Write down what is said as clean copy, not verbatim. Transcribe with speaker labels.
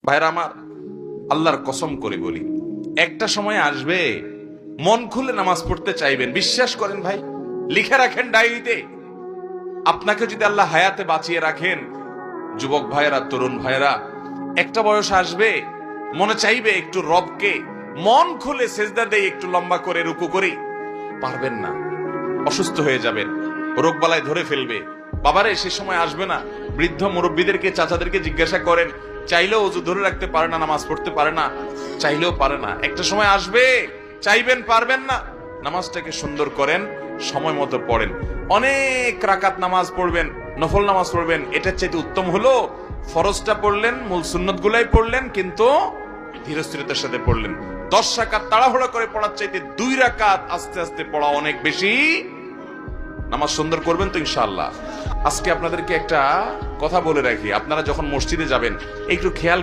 Speaker 1: ভাইরা আমার, আল্লাহর কসম করে বলি, একটা সময় আসবে মন খুলে নামাজ পড়তে চাইবেন। বিশ্বাস করেন ভাই, লিখে রাখেন ডায়েরিতে। আপনাকে যদি আল্লাহ হায়াতে বাঁচিয়ে রাখেন, যুবক ভাইয়েরা, তরুণ ভাইয়েরা, একটা বয়স আসবে মনে চাইবে একটু রবকে মন খুলে সেজদা দেই, একটু লম্বা করে রুকু করি। পারবেন না, অসুস্থ হয়ে যাবেন, রোগ বালায় ধরে ফেলবে। বাবারে, সে সময় আসবে না? বৃদ্ধ মুরব্বীদেরকে, চাচাদেরকে জিজ্ঞাসা করেন, চাইলেও অজু ধরে রাখতে পারে না, নামাজ পড়তে পারে না, চাইলেও পারে না। একটা সময় আসবে চাইবেন, পারবেন না। নামাজটাকে সুন্দর করেন, সময় মতো পড়েন। অনেক রাকাত নামাজ পড়বেন, নফল নামাজ পড়বেন। এটার চাইতে উত্তম হলো ফরজটা পড়লেন, মূল সুন্নত গুলাই পড়লেন, কিন্তু ধীরস্থিরতার সাথে পড়লেন। 10 রাকাত তাড়াহুড়া করে পড়ার চাইতে 2 রাকাত আস্তে আস্তে পড়া অনেক বেশি। নামাজ সুন্দর করবেন তো ইনশাআল্লাহ। আজকে আপনাদেরকে একটা কথা বলে রাখি, আপনারা যখন মসজিদে যাবেন একটু খেয়াল